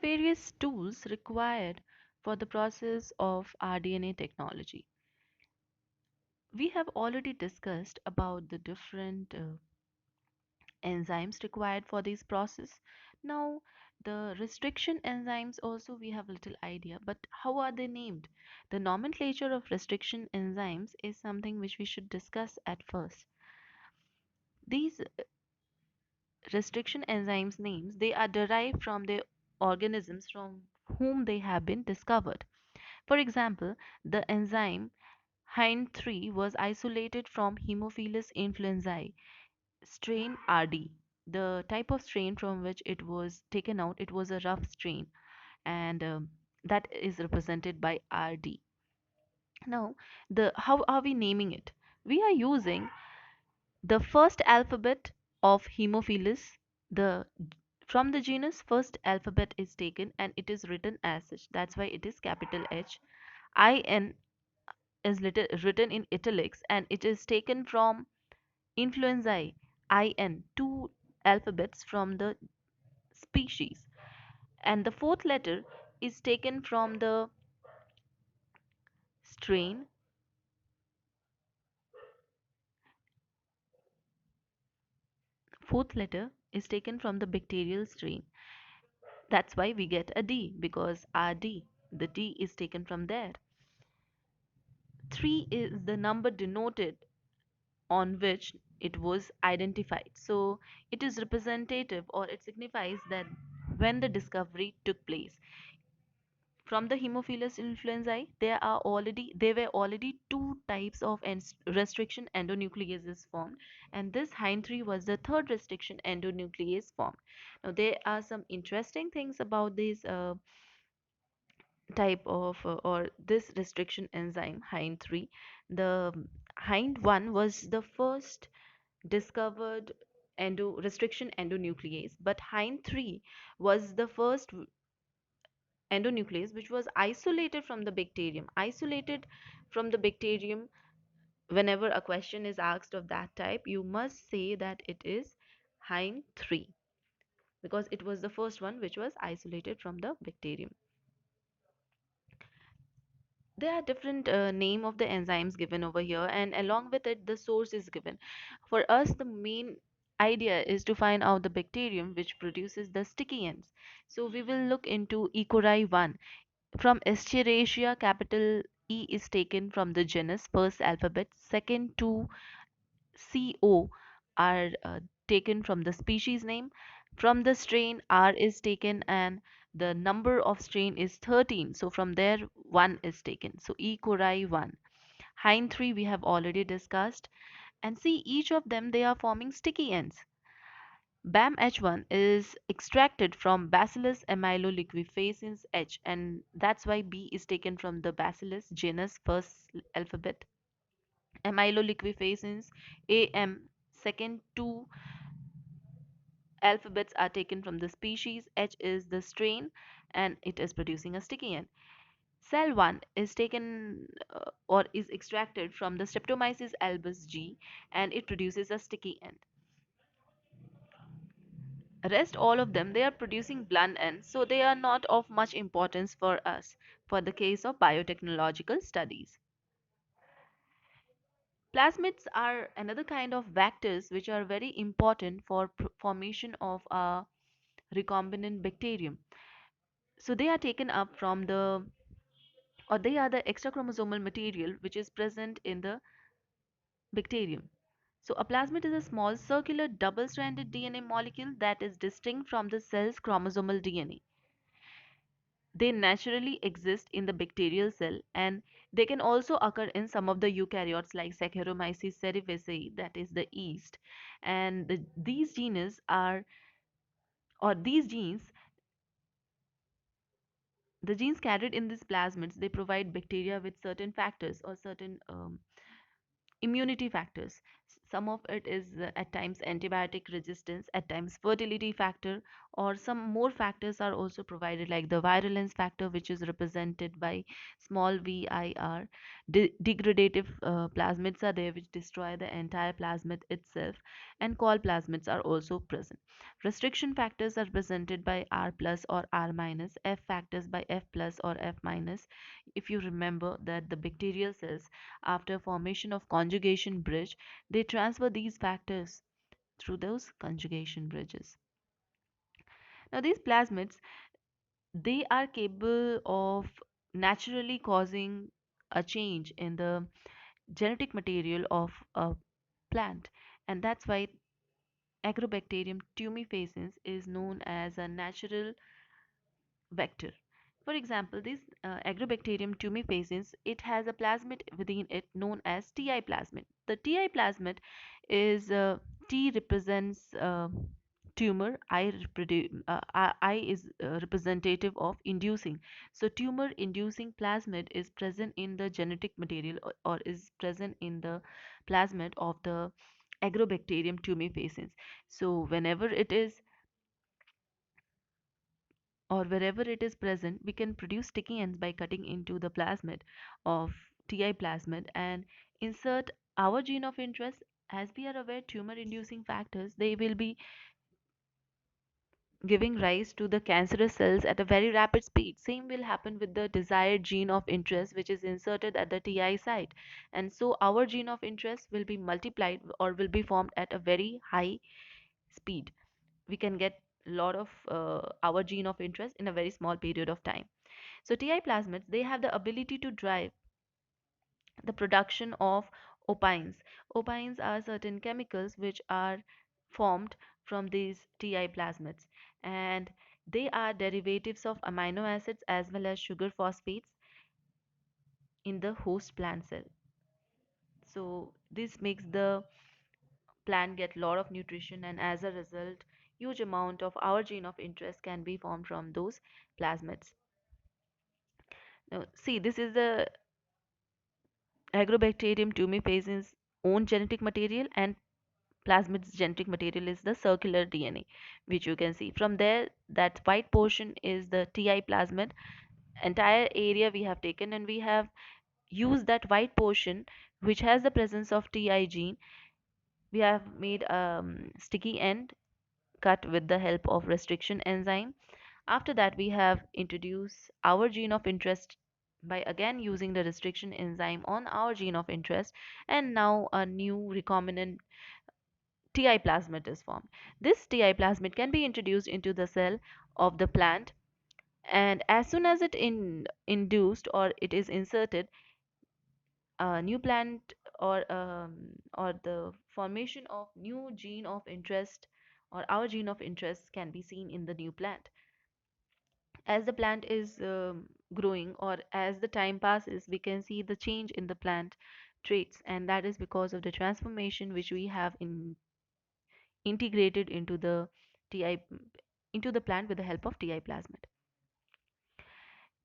various tools required for the process of rDNA technology. We have already discussed about the different enzymes required for this process. Now, the restriction enzymes also we have little idea, but how are they named? The nomenclature of restriction enzymes is something which we should discuss at first. These restriction enzymes names they are derived from the organisms from whom they have been discovered. For example, the enzyme HIND3 was isolated from Haemophilus influenzae strain RD. The type of strain from which it was taken out, it was a rough strain, and that is represented by RD. Now, the how are we naming it? We are using the first alphabet of Haemophilus. The from the genus first alphabet is taken and it is written as such. That's why it is capital H. IN is written in italics and it is taken from influenzae. IN, two alphabets from the species, and the fourth letter is taken from the strain. Fourth letter is taken from the bacterial strain. That's why we get a D, because RD, the D is taken from there. 3 is the number denoted on which it was identified. So it is representative, or it signifies that when the discovery took place. From the Haemophilus influenzae, there were already two types of restriction endonucleases formed, and this HIND3 was the third restriction endonuclease formed. Now there are some interesting things about this type of or this restriction enzyme HIND3. The HIND1 was the first discovered restriction endonuclease, but HIND3 was the first endonuclease which was isolated from the bacterium. Isolated from the bacterium, whenever a question is asked of that type, you must say that it is HIND3 because it was the first one which was isolated from the bacterium. There are different name of the enzymes given over here, and along with it the source is given. For us, the main idea is to find out the bacterium which produces the sticky ends. So we will look into E. coli 1. From Escherichia, capital E is taken from the genus first alphabet. Second two CO are taken from the species name. From the strain, R is taken and the number of strain is 13. So from there, 1 is taken. So E. coli 1. Hind 3 we have already discussed. And see, each of them, they are forming sticky ends. BAM H1 is extracted from Bacillus amyloliquefaciens H, and that's why B is taken from the Bacillus genus first alphabet. Amyloliquefaciens AM, second two alphabets are taken from the species. H is the strain and it is producing a sticky end. Cell 1 is taken or is extracted from the Streptomyces albus G and it produces a sticky end. Rest all of them, they are producing blunt ends, so they are not of much importance for us for the case of biotechnological studies. Plasmids are another kind of vectors which are very important for formation of a recombinant bacterium. So they are taken up from the or they are the extrachromosomal material which is present in the bacterium. So a plasmid is a small circular double-stranded DNA molecule that is distinct from the cell's chromosomal DNA. They naturally exist in the bacterial cell, and they can also occur in some of the eukaryotes like Saccharomyces cerevisiae, that is the yeast. And these genes are, or these genes, the genes carried in these plasmids, they provide bacteria with certain factors or certain immunity factors, Some of it is at times antibiotic resistance, at times fertility factor, or some more factors are also provided, like the virulence factor, which is represented by small vir. Degradative plasmids are there, which destroy the entire plasmid itself, and col plasmids are also present. Restriction factors are presented by R plus or R minus, F factors by F plus or F minus. If you remember that the bacterial cells, after formation of conjugation bridge, they transfer these factors through those conjugation bridges. Now these plasmids, they are capable of naturally causing a change in the genetic material of a plant, and that's why Agrobacterium tumefaciens is known as a natural vector. For example, this Agrobacterium tumefaciens, it has a plasmid within it known as Ti plasmid. The Ti plasmid is T represents tumor, I is representative of inducing. So tumor inducing plasmid is present in the genetic material, or is present in the plasmid of the Agrobacterium tumefaciens. So whenever it is, or wherever it is present, we can produce sticky ends by cutting into the plasmid of Ti plasmid and insert our gene of interest. As we are aware, tumor inducing factors, they will be giving rise to the cancerous cells at a very rapid speed. Same will happen with the desired gene of interest, which is inserted at the Ti site. And so our gene of interest will be multiplied or will be formed at a very high speed. We can get a lot of our gene of interest in a very small period of time. So Ti plasmids, they have the ability to drive the production of opines. Opines are certain chemicals which are formed from these Ti plasmids, and they are derivatives of amino acids as well as sugar phosphates in the host plant cell. So this makes the plant get a lot of nutrition, and as a result, huge amount of our gene of interest can be formed from those plasmids. Now, see, this is the Agrobacterium tumefaciens' own genetic material, and plasmid's genetic material is the circular DNA, which you can see. From there, that white portion is the Ti plasmid. Entire area we have taken, and we have used that white portion, which has the presence of Ti gene. We have made sticky end cut with the help of restriction enzyme. After that, we have introduced our gene of interest by again using the restriction enzyme on our gene of interest, and now a new recombinant Ti plasmid is formed. This Ti plasmid can be introduced into the cell of the plant, and as soon as it induced or it is inserted, a new plant or the formation of new gene of interest or our gene of interest can be seen in the new plant. As the plant is growing, or as the time passes, we can see the change in the plant traits, and that is because of the transformation which we have integrated into the Ti into the plant with the help of Ti plasmid.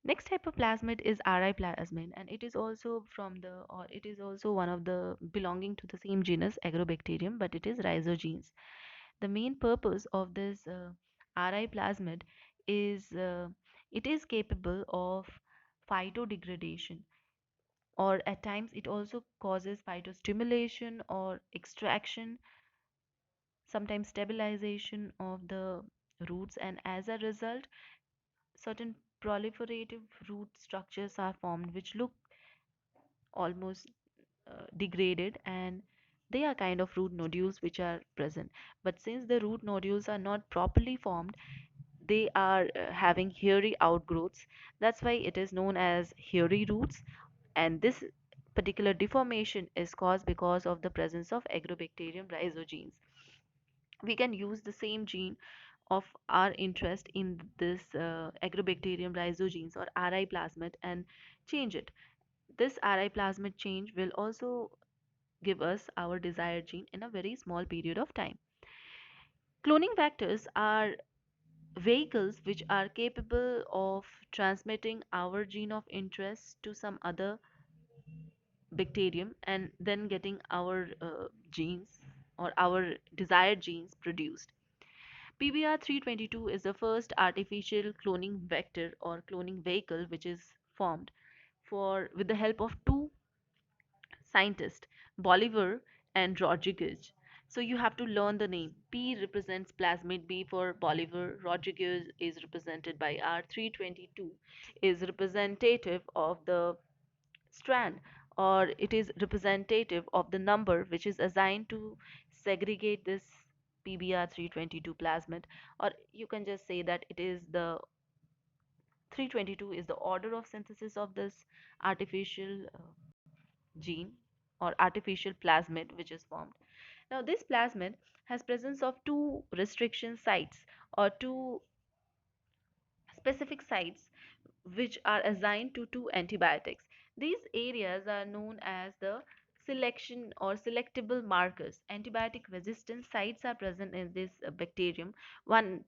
Next type of plasmid is Ri plasmid, and it is also it is also one of the belonging to the same genus Agrobacterium, but it is rhizogenes. The main purpose of this Ri plasmid is it is capable of phytodegradation, or at times it also causes phytostimulation or extraction, sometimes stabilization of the roots, and as a result, certain proliferative root structures are formed which look almost degraded, and they are kind of root nodules which are present. But since the root nodules are not properly formed, they are having hairy outgrowths. That's why it is known as hairy roots, and this particular deformation is caused because of the presence of Agrobacterium rhizogenes. We can use the same gene of our interest in this Agrobacterium rhizogenes or Ri plasmid and change it. This Ri plasmid change will also give us our desired gene in a very small period of time. Cloning vectors are vehicles which are capable of transmitting our gene of interest to some other bacterium and then getting our genes or our desired genes produced. PBR322 is the first artificial cloning vector or cloning vehicle which is formed for with the help of two scientists, Bolivar and Rodriguez. So you have to learn the name. P represents plasmid, B for Bolivar, Rodriguez is represented by R322, is representative of the strand, or it is representative of the number which is assigned to segregate this PBR322 plasmid, or you can just say that it is the 322 is the order of synthesis of this artificial gene or artificial plasmid which is formed. Now this plasmid has presence of two restriction sites or two specific sites which are assigned to two antibiotics. These areas are known as the selection or selectable markers. Antibiotic resistant sites are present in this bacterium.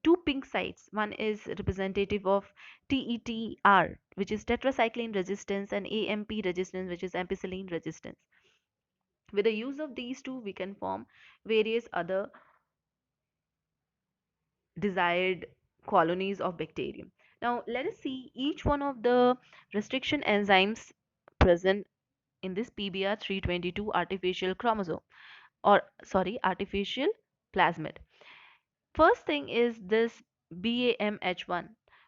Two pink sites. One is representative of TETR, which is tetracycline resistance, and AMP resistance, which is ampicillin resistance. With the use of these two, we can form various other desired colonies of bacterium. Now, let us see each one of the restriction enzymes present in this PBR322 artificial chromosome, or sorry, artificial plasmid. First thing is this BAMH1,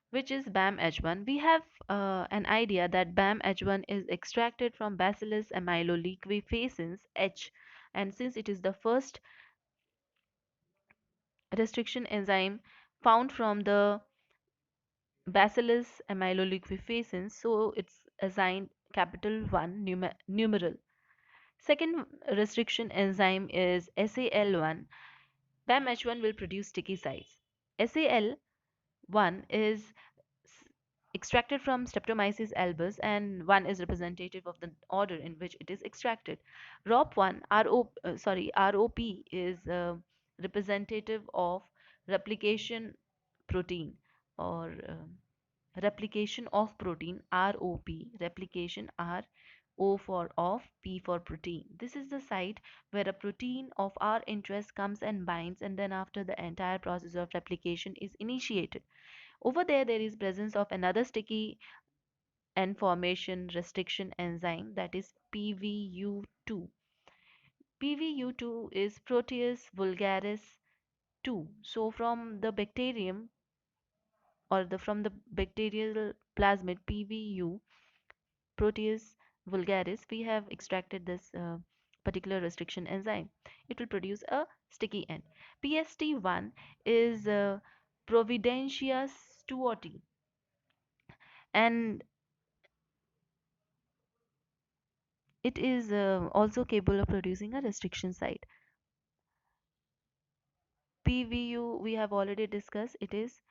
which is BAMH1. We have an idea that BAMH1 is extracted from Bacillus amyloliquefaciens H, and since it is the first restriction enzyme found from the Bacillus amyloliquefaciens, so it's assigned capital 1 numeral. Second restriction enzyme is SAL1. BAMH1 will produce sticky sites. SAL1 is extracted from Streptomyces albus, and 1 is representative of the order in which it is extracted. ROP1, ROP is representative of replication protein or replication of protein, ROP, replication R, O for of, P for protein. This is the site where a protein of our interest comes and binds, and then after the entire process of replication is initiated. Over there is presence of another sticky end formation restriction enzyme, that is PVU2. PVU2 is Proteus vulgaris 2. So from the bacterium or from the bacterial plasmid PVU, Proteus vulgaris, we have extracted this particular restriction enzyme. It will produce a sticky end. PST1 is Providentia stuarti, and it is also capable of producing a restriction site. PVU we have already discussed. It is,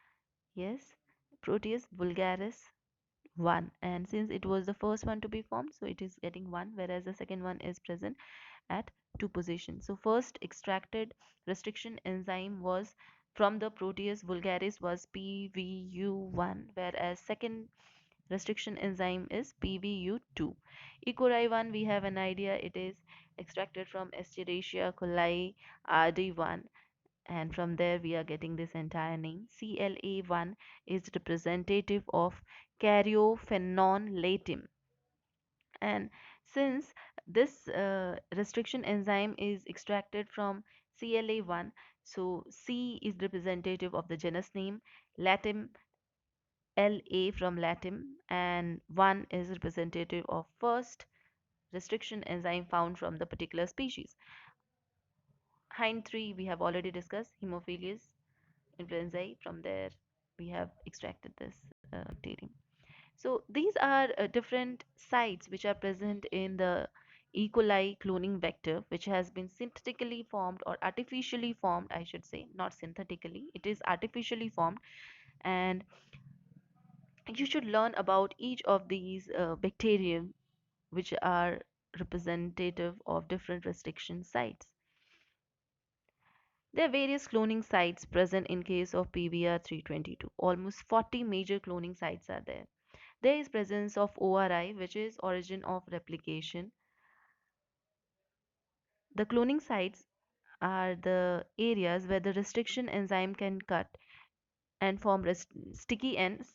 yes, Proteus vulgaris 1, and since it was the first one to be formed, so it is getting 1, whereas the second one is present at 2 positions. So first extracted restriction enzyme was from the Proteus vulgaris was PVU1, whereas second restriction enzyme is PVU2. E. coli 1, we have an idea, it is extracted from Escherichia coli RD1, and from there we are getting this entire name. CLA1 is representative of Caryophyllon latim, and since this restriction enzyme is extracted from CLA1, so C is representative of the genus name, latim LA from latim, and 1 is representative of first restriction enzyme found from the particular species. Hind 3 we have already discussed, Haemophilus influenzae. From there we have extracted this bacterium. So these are different sites which are present in the E. coli cloning vector, which has been synthetically formed or artificially formed, I should say, not synthetically, it is artificially formed. And you should learn about each of these bacterium which are representative of different restriction sites. There are various cloning sites present in case of PBR322. Almost 40 major cloning sites are there. There is presence of ORI, which is origin of replication. The cloning sites are the areas where the restriction enzyme can cut and form sticky ends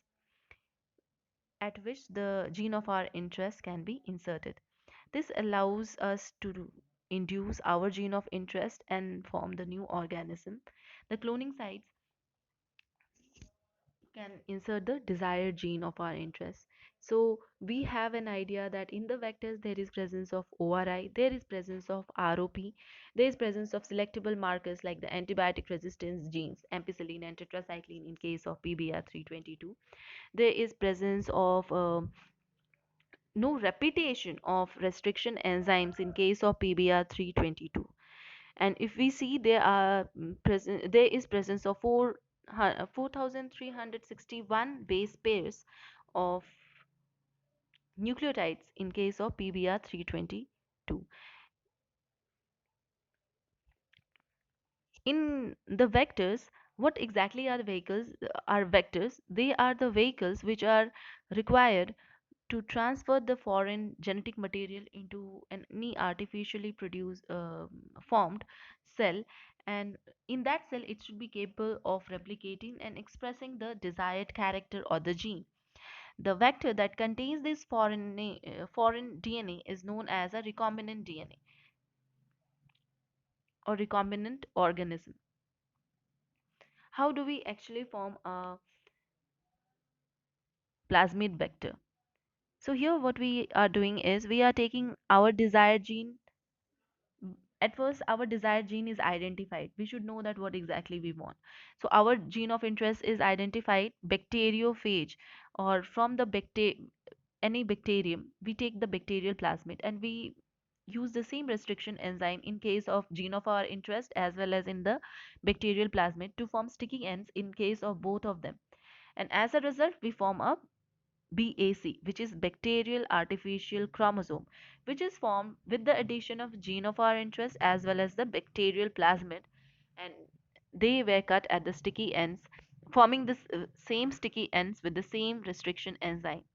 at which the gene of our interest can be inserted. This allows us to induce our gene of interest and form the new organism. The cloning sites can insert the desired gene of our interest. So we have an idea that in the vectors there is presence of ORI, there is presence of ROP, there is presence of selectable markers like the antibiotic resistance genes, ampicillin and tetracycline in case of PBR322. There is presence of no repetition of restriction enzymes in case of PBR322. And if we see there are present there is presence of 4361 base pairs of nucleotides in case of PBR322. In the vectors, what exactly are the vehicles are vectors? They are the vehicles which are required to transfer the foreign genetic material into any artificially produced formed cell, and in that cell it should be capable of replicating and expressing the desired character or the gene. The vector that contains this foreign DNA is known as a recombinant DNA or recombinant organism. How do we actually form a plasmid vector? So here what we are doing is we are taking our desired gene. At first our desired gene is identified. We should know that what exactly we want. So our gene of interest is identified bacteriophage, or from the any bacterium we take the bacterial plasmid and we use the same restriction enzyme in case of gene of our interest as well as in the bacterial plasmid to form sticky ends in case of both of them, and as a result we form a BAC, which is bacterial artificial chromosome, which is formed with the addition of gene of our interest as well as the bacterial plasmid, and they were cut at the sticky ends, forming the same sticky ends with the same restriction enzyme.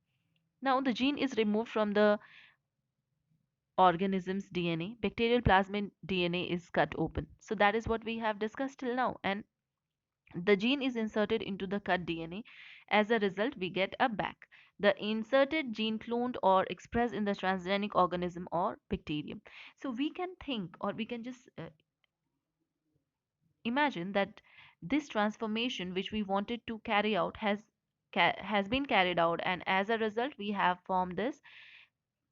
Now the gene is removed from the organism's DNA. Bacterial plasmid DNA is cut open. So that is what we have discussed till now, and the gene is inserted into the cut DNA. As a result, we get a BAC. The inserted gene cloned or expressed in the transgenic organism or bacterium. So we can think, or we can just imagine that this transformation which we wanted to carry out has been carried out, and as a result we have formed this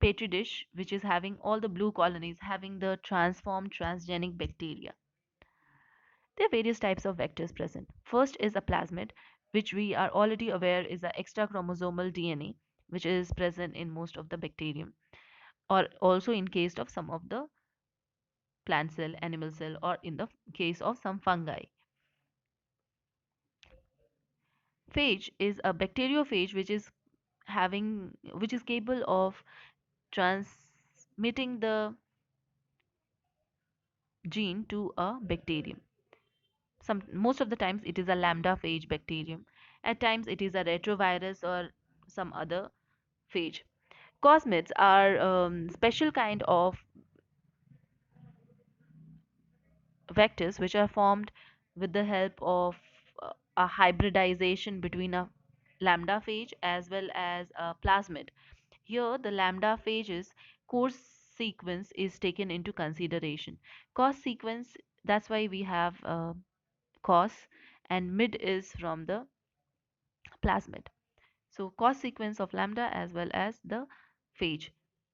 petri dish which is having all the blue colonies having the transformed transgenic bacteria. There are various types of vectors present. First is a plasmid, which we are already aware is an extra chromosomal DNA, which is present in most of the bacterium, or also in case of some of the plant cell, animal cell, or in the case of some fungi. Phage is a bacteriophage which is capable of transmitting the gene to a bacterium. Most of the times it is a lambda phage bacterium. At times it is a retrovirus or some other phage. Cosmids are special kind of vectors which are formed with the help of a hybridization between a lambda phage as well as a plasmid. Here the lambda phage's course sequence is taken into consideration. Cos sequence, that's why we have cos, and mid is from the plasmid. So cos sequence of lambda as well as the phage.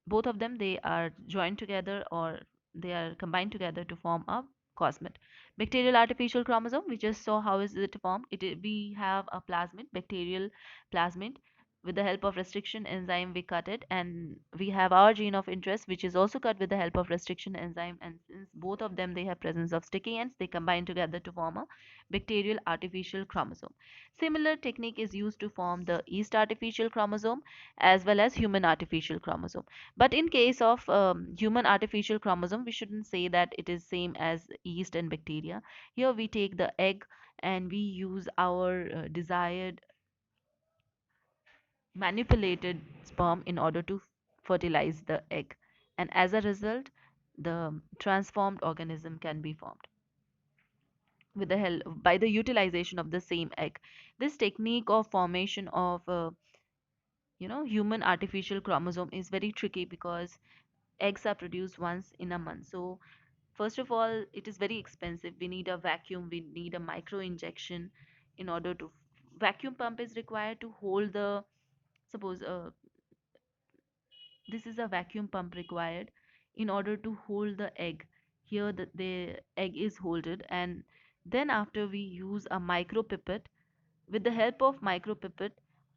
Both of them they are joined together or they are combined together to form a cosmid. Bacterial artificial chromosome, we just saw how is it formed. We have a plasmid, bacterial plasmid. With the help of restriction enzyme we cut it, and we have our gene of interest which is also cut with the help of restriction enzyme, and since both of them they have presence of sticky ends, they combine together to form a bacterial artificial chromosome. Similar technique is used to form the yeast artificial chromosome as well as human artificial chromosome. But in case of human artificial chromosome, we shouldn't say that it is same as yeast and bacteria. Here we take the egg and we use our desired manipulated sperm in order to fertilize the egg, and as a result the transformed organism can be formed. with the help by the utilization of the same egg. This technique of formation of human artificial chromosome is very tricky because eggs are produced once in a month. So first of all, it is very expensive. We need a vacuum, we need a micro injection in order to vacuum pump is required to hold the, suppose this is a vacuum pump required in order to hold the egg. Here the egg is holded, and then after we use a micropipette. With the help of micropipette,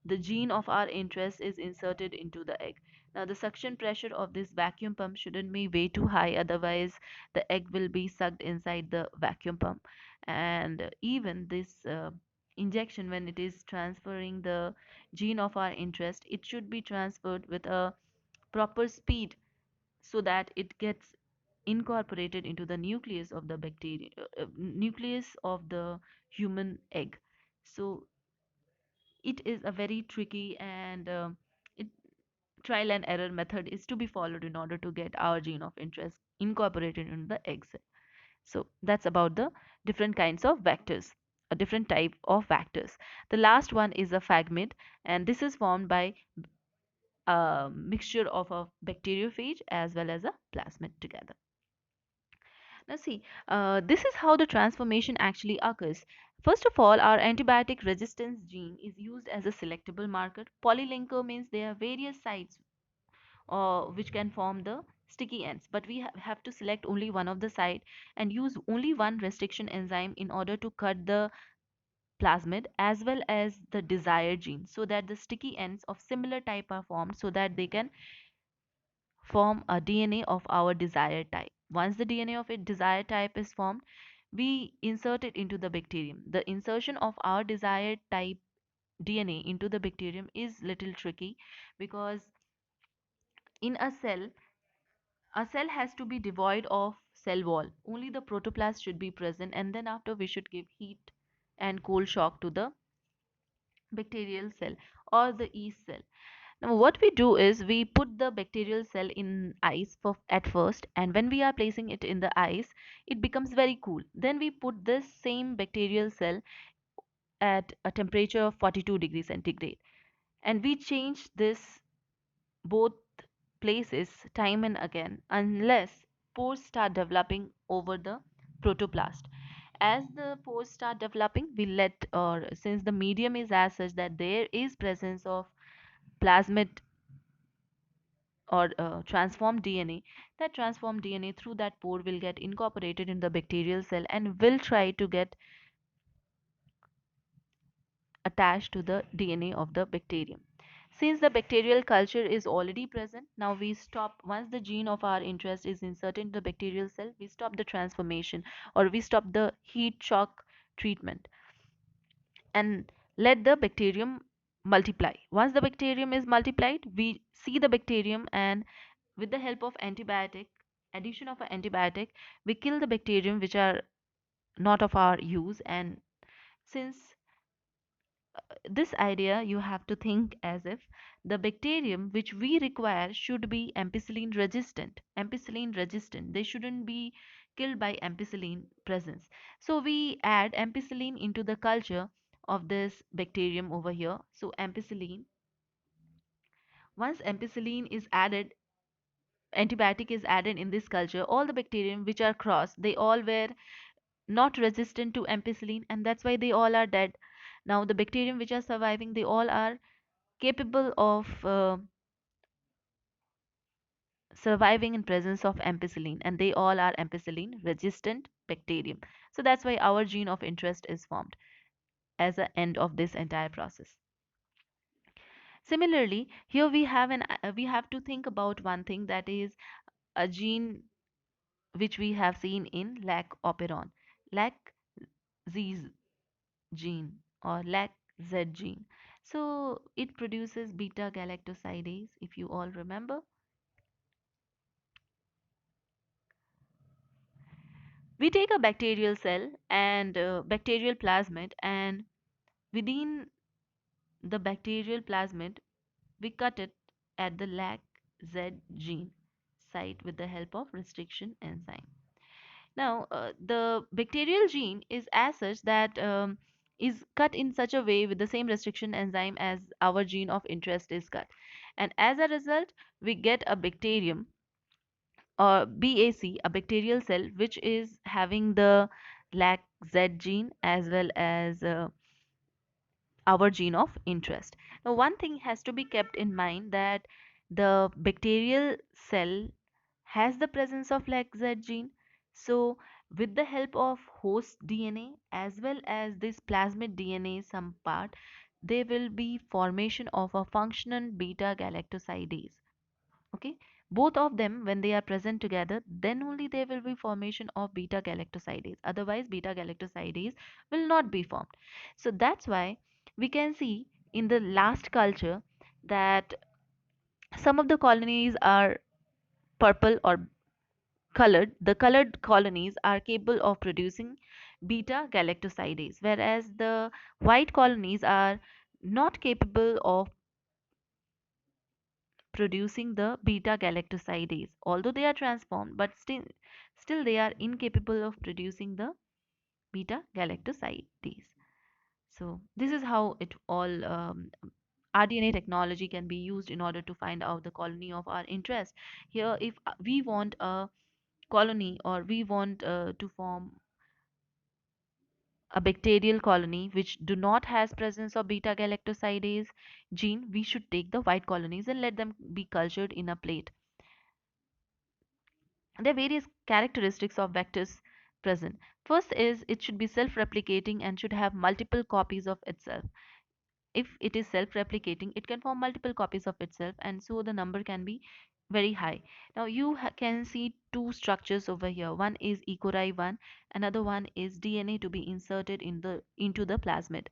the gene of our interest is inserted into the egg. Now, the suction pressure of this vacuum pump shouldn't be way too high, otherwise, the egg will be sucked inside the vacuum pump. And even this injection, when it is transferring the gene of our interest, it should be transferred with a proper speed so that it gets incorporated into the nucleus of the bacteria, nucleus of the human egg. So it is a very tricky and it, trial and error method is to be followed in order to get our gene of interest incorporated into the egg cell. So that's about the different kinds of vectors, a different type of vectors. The last one is a phagmid, and this is formed by a mixture of a bacteriophage as well as a plasmid together. Now, see, this is how the transformation actually occurs. First of all, our antibiotic resistance gene is used as a selectable marker. Polylinker means there are various sites which can form the sticky ends, but we have to select only one of the site and use only one restriction enzyme in order to cut the plasmid as well as the desired gene, so that the sticky ends of similar type are formed so that they can form a DNA of our desired type. Once the DNA of a desired type is formed, we insert it into the bacterium. The insertion of our desired type DNA into the bacterium is little tricky because in a cell has to be devoid of cell wall. Only the protoplast should be present, and then after we should give heat and cold shock to the bacterial cell or the yeast cell. Now, what we do is we put the bacterial cell in ice for at first, and when we are placing it in the ice, it becomes very cool. Then we put this same bacterial cell at a temperature of 42 degrees centigrade, and we change this both places time and again unless pores start developing over the protoplast. As the pores start developing, we let, or since the medium is as such that there is presence of plasmid or transformed DNA, that transformed DNA through that pore will get incorporated in the bacterial cell and will try to get attached to the DNA of the bacterium. Since the bacterial culture is already present, now we stop, once the gene of our interest is inserted in the bacterial cell, we stop the transformation or we stop the heat shock treatment and let the bacterium multiply. Once the bacterium is multiplied, we see the bacterium, and with the help of antibiotic, addition of an antibiotic, we kill the bacterium which are not of our use. And since this idea, you have to think as if the bacterium which we require should be ampicillin resistant. Ampicillin resistant, they shouldn't be killed by ampicillin presence. So we add ampicillin into the culture of this bacterium over here. So ampicillin, once ampicillin is added, antibiotic is added in this culture, all the bacterium which are crossed, they all were not resistant to ampicillin, and that's why they all are dead. Now the bacterium which are surviving, they all are capable of surviving in presence of ampicillin, and they all are ampicillin resistant bacterium. So that's why our gene of interest is formed as the end of this entire process. Similarly, here we have to think about one thing, that is a gene which we have seen in lac operon, lac z gene or lac z gene. So it produces beta galactosidase, if you all remember. We take a bacterial cell and bacterial plasmid, and within the bacterial plasmid, we cut it at the lac Z gene site with the help of restriction enzyme. Now, the bacterial gene is as such that is cut in such a way with the same restriction enzyme as our gene of interest is cut. And as a result, we get a bacterium or BAC, a bacterial cell, which is having the LAC-Z gene as well as our gene of interest. Now, one thing has to be kept in mind that the bacterial cell has the presence of LAC-Z gene. So, with the help of host DNA as well as this plasmid DNA, some part, there will be formation of a functional beta galactosidase. Okay, both of them when they are present together, then only there will be formation of beta galactosidase. Otherwise, beta galactosidase will not be formed. So that's why we can see in the last culture that some of the colonies are purple or colored. The colored colonies are capable of producing beta galactosidase, whereas the white colonies are not capable of producing the beta galactosidase, although they are transformed, but still they are incapable of producing the beta galactosidase. So this is how it all rDNA technology can be used in order to find out the colony of our interest. Here, if we want a colony or we want to form a bacterial colony which do not has presence of beta galactosidase gene, we should take the white colonies and let them be cultured in a plate. There are various characteristics of vectors present. First is it should be self-replicating and should have multiple copies of itself. If it is self-replicating, it can form multiple copies of itself, and so the number can be very high. Now you can see two structures over here. One is Ecori 1, another one is DNA to be inserted into the plasmid.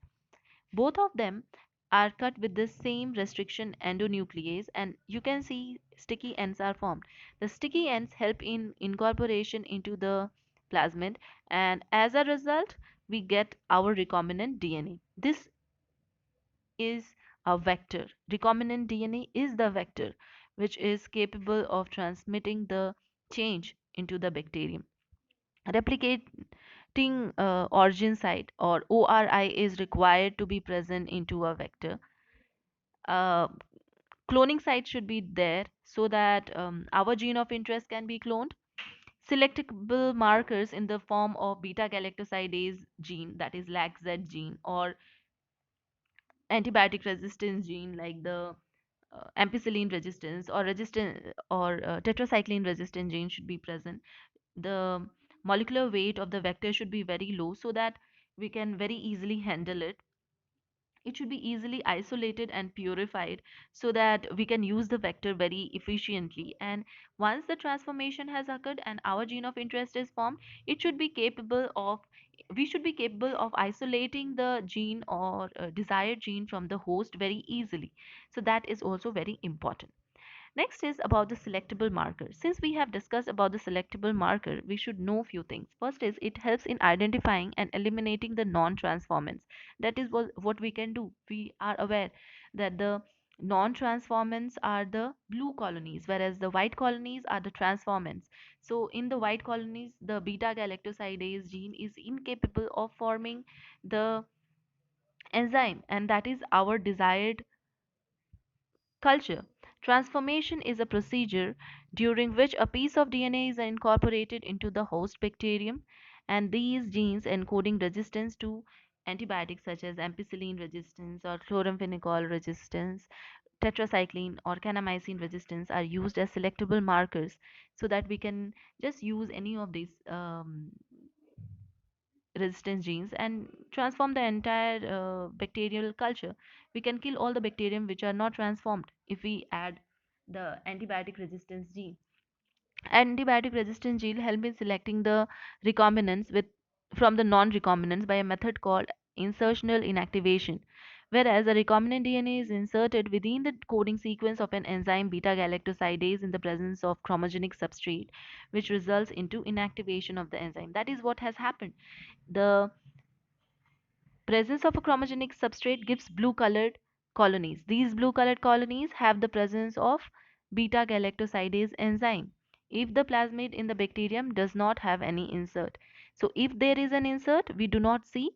Both of them are cut with the same restriction endonuclease, and you can see sticky ends are formed. The sticky ends help in incorporation into the plasmid, and as a result we get our recombinant DNA. This is a vector. Recombinant DNA is the vector which is capable of transmitting the change into the bacterium. Replicating origin site or ORI is required to be present into a vector. Uh, Cloning site should be there so that our gene of interest can be cloned. Selectable markers in the form of beta galactosidase gene, that is LAC-Z gene, or antibiotic resistance gene like the ampicillin resistance or tetracycline resistant gene should be present. The molecular weight of the vector should be very low so that we can very easily handle it. It should be easily isolated and purified so that we can use the vector very efficiently. And once the transformation has occurred and our gene of interest is formed, it should be capable of we should be capable of isolating the gene or desired gene from the host very easily. So that is also very important. Next is about the selectable marker. Since we have discussed about the selectable marker, we should know few things. First is it helps in identifying and eliminating the non-transformants. That is what we can do. We are aware that the non-transformants are the blue colonies, whereas the white colonies are the transformants. So in the white colonies, the beta galactosidase gene is incapable of forming the enzyme, and that is our desired culture. Transformation is a procedure during which a piece of DNA is incorporated into the host bacterium, and these genes encoding resistance to antibiotics such as ampicillin resistance or chloramphenicol resistance, tetracycline or kanamycin resistance are used as selectable markers so that we can just use any of these resistance genes and transform the entire bacterial culture. We can kill all the bacterium which are not transformed if we add the antibiotic resistance gene. Antibiotic resistance gene help in selecting the recombinants from the non-recombinants by a method called insertional inactivation. Whereas a recombinant DNA is inserted within the coding sequence of an enzyme beta galactosidase in the presence of chromogenic substrate, which results into inactivation of the enzyme. That is what has happened. The presence of a chromogenic substrate gives blue colored colonies. These blue colored colonies have the presence of beta galactosidase enzyme. if the plasmid in the bacterium does not have any insert. So if there is an insert, we do not see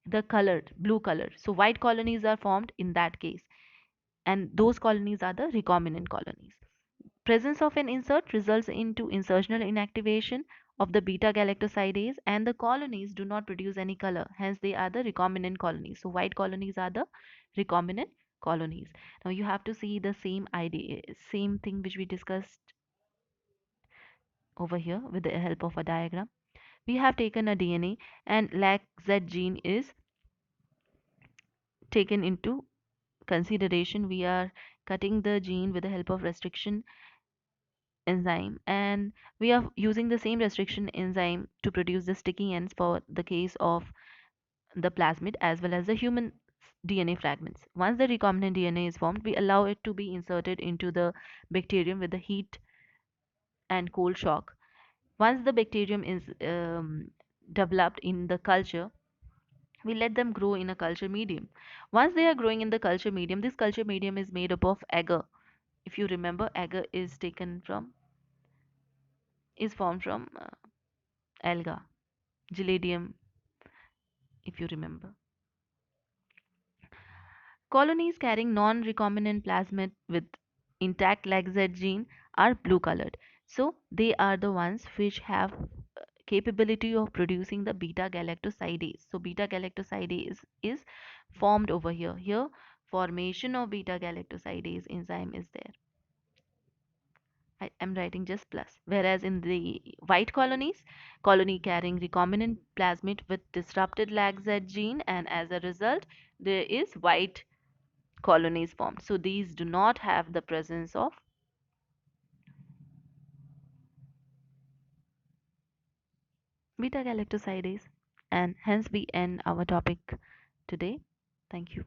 the colored blue color. So white colonies are formed in that case, and those colonies are the recombinant colonies. Presence of an insert results into insertional inactivation of the beta galactosidase, and the colonies do not produce any color. Hence, they are the recombinant colonies. So, white colonies are the recombinant colonies. Now, you have to see the same idea, same thing which we discussed over here with the help of a diagram. We have taken a DNA, and LAC-Z gene is taken into consideration. We are cutting the gene with the help of restriction enzyme, and we are using the same restriction enzyme to produce the sticky ends for the case of the plasmid as well as the human DNA fragments. Once the recombinant DNA is formed, we allow it to be inserted into the bacterium with the heat and cold shock. Once the bacterium is developed in the culture, we let them grow in a culture medium. Once they are growing in the culture medium, this culture medium is made up of agar. If you remember, agar is formed from alga, Giladium, if you remember. Colonies carrying non-recombinant plasmid with intact LAC-Z gene are blue colored. So they are the ones which have capability of producing the beta galactosidase. So beta galactosidase is formed over here. Here formation of beta galactosidase enzyme is there. I am writing just plus. Whereas in the white colonies, colony carrying recombinant plasmid with disrupted LAC-Z gene, and as a result, there is white colonies formed. So these do not have the presence of beta galactosidase, and hence we end our topic today. Thank you.